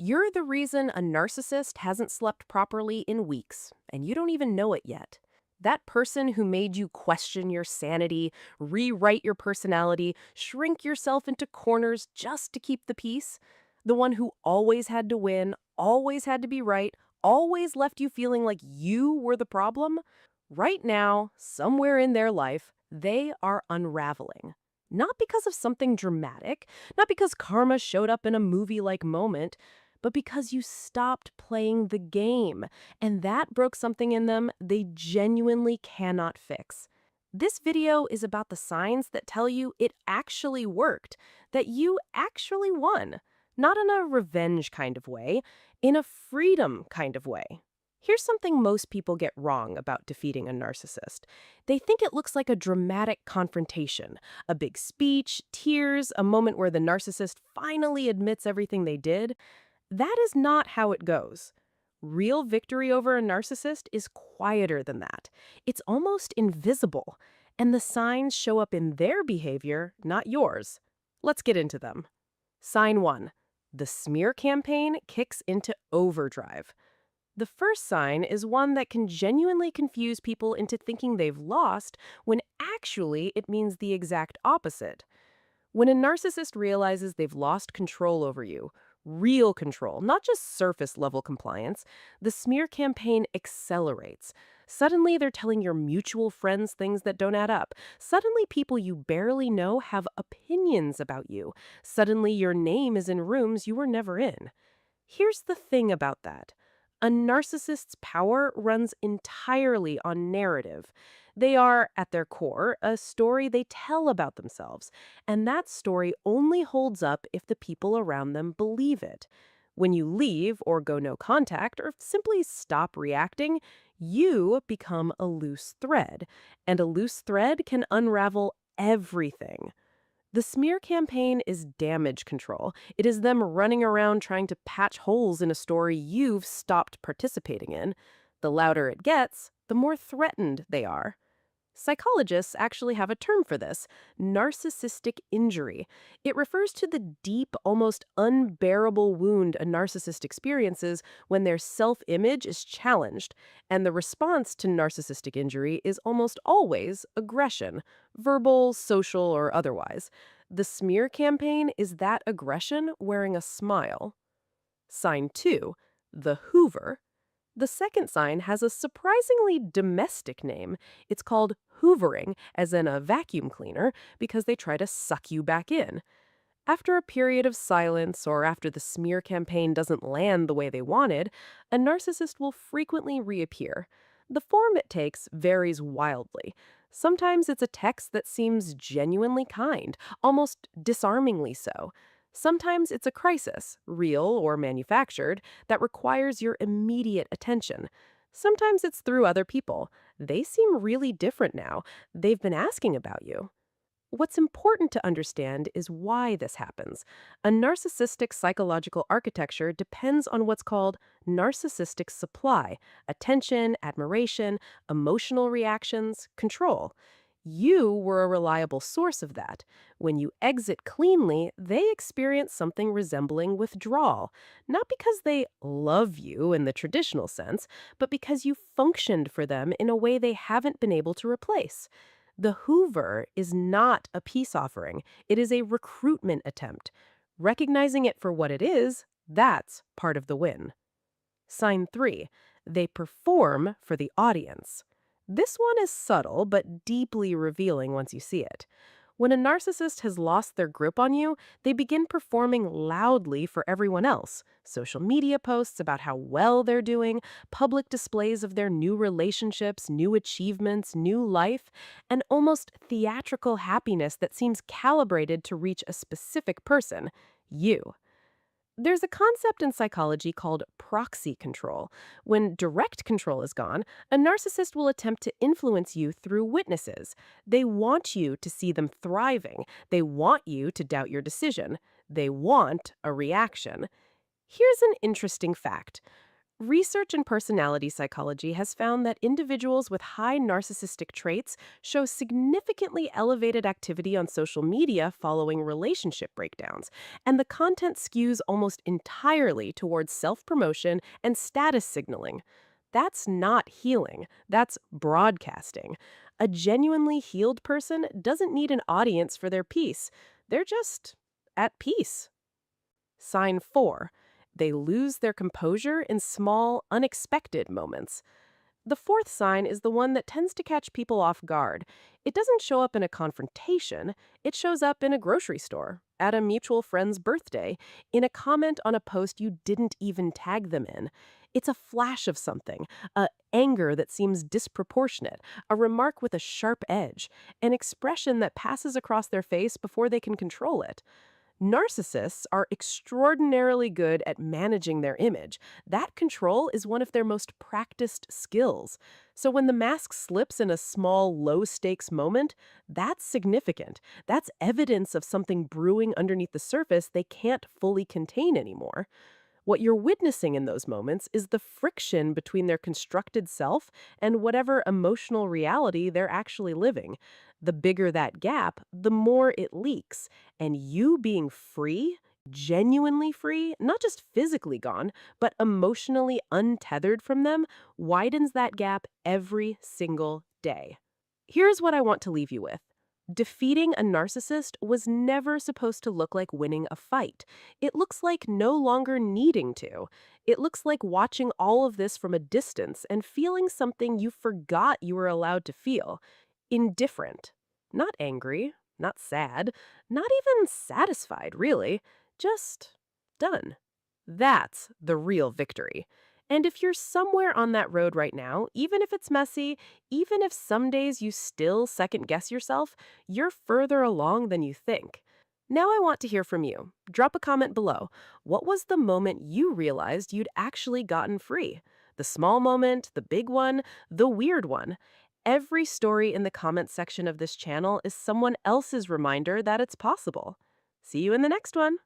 You're the reason a narcissist hasn't slept properly in weeks, and you don't even know it yet. That person who made you question your sanity, rewrite your personality, shrink yourself into corners just to keep the peace, the one who always had to win, always had to be right, always left you feeling like you were the problem, right now, somewhere in their life, they are unraveling. Not because of something dramatic, not because karma showed up in a movie-like moment, but because you stopped playing the game, and that broke something in them they genuinely cannot fix. This video is about the signs that tell you it actually worked, that you actually won. Not in a revenge kind of way, in a freedom kind of way. Here's something most people get wrong about defeating a narcissist. They think it looks like a dramatic confrontation, a big speech, tears, a moment where the narcissist finally admits everything they did. That is not how it goes. Real victory over a narcissist is quieter than that. It's almost invisible, and the signs show up in their behavior, not yours. Let's get into them. Sign 1. The smear campaign kicks into overdrive. The first sign is one that can genuinely confuse people into thinking they've lost when actually it means the exact opposite. When a narcissist realizes they've lost control over you, real control, not just surface level compliance, the smear campaign accelerates. Suddenly, they're telling your mutual friends things that don't add up. Suddenly, people you barely know have opinions about you. Suddenly, your name is in rooms you were never in. Here's the thing about that. A narcissist's power runs entirely on narrative. They are, at their core, a story they tell about themselves, and that story only holds up if the people around them believe it. When you leave or go no contact or simply stop reacting, you become a loose thread, and a loose thread can unravel everything. The smear campaign is damage control. It is them running around trying to patch holes in a story you've stopped participating in. The louder it gets, the more threatened they are. Psychologists actually have a term for this, narcissistic injury. It refers to the deep, almost unbearable wound a narcissist experiences when their self-image is challenged, and the response to narcissistic injury is almost always aggression, verbal, social, or otherwise. The smear campaign is that aggression wearing a smile. Sign 2, the Hoover. The second sign has a surprisingly domestic name. It's called hoovering, as in a vacuum cleaner, because they try to suck you back in. After a period of silence or after the smear campaign doesn't land the way they wanted, a narcissist will frequently reappear. The form it takes varies wildly. Sometimes it's a text that seems genuinely kind, almost disarmingly so. Sometimes it's a crisis, real or manufactured, that requires your immediate attention. Sometimes it's through other people. They seem really different now. They've been asking about you. What's important to understand is why this happens. A narcissistic psychological architecture depends on what's called narcissistic supply: attention, admiration, emotional reactions, control. You were a reliable source of that. When you exit cleanly, they experience something resembling withdrawal, not because they love you in the traditional sense, but because you functioned for them in a way they haven't been able to replace. The Hoover is not a peace offering. It is a recruitment attempt. Recognizing it for what it is, that's part of the win. Sign 3. They perform for the audience. This one is subtle but deeply revealing once you see it. When a narcissist has lost their grip on you, they begin performing loudly for everyone else. Social media posts about how well they're doing, public displays of their new relationships, new achievements, new life, and almost theatrical happiness that seems calibrated to reach a specific person, you. There's a concept in psychology called proxy control. When direct control is gone, a narcissist will attempt to influence you through witnesses. They want you to see them thriving. They want you to doubt your decision. They want a reaction. Here's an interesting fact. Research in personality psychology has found that individuals with high narcissistic traits show significantly elevated activity on social media following relationship breakdowns, and the content skews almost entirely towards self promotion and status signaling. That's not healing, that's broadcasting. A genuinely healed person doesn't need an audience for their peace, they're just at peace. Sign 4. They lose their composure in small, unexpected moments. The fourth sign is the one that tends to catch people off guard. It doesn't show up in a confrontation, it shows up in a grocery store, at a mutual friend's birthday, in a comment on a post you didn't even tag them in. It's a flash of something, a anger that seems disproportionate, a remark with a sharp edge, an expression that passes across their face before they can control it. Narcissists are extraordinarily good at managing their image. That control is one of their most practiced skills. So when the mask slips in a small, low stakes moment, that's significant. That's evidence of something brewing underneath the surface they can't fully contain anymore. What you're witnessing in those moments is the friction between their constructed self and whatever emotional reality they're actually living. The bigger that gap, the more it leaks. And you being free, genuinely free, not just physically gone, but emotionally untethered from them, widens that gap every single day. Here's what I want to leave you with. Defeating a narcissist was never supposed to look like winning a fight. It looks like no longer needing to. It looks like watching all of this from a distance and feeling something you forgot you were allowed to feel. Indifferent. Not angry, not sad, not even satisfied, really. Just done. That's the real victory. And if you're somewhere on that road right now, even if it's messy, even if some days you still second guess yourself, you're further along than you think. Now I want to hear from you. Drop a comment below. What was the moment you realized you'd actually gotten free? The small moment, the big one, the weird one. Every story in the comment section of this channel is someone else's reminder that it's possible. See you in the next one.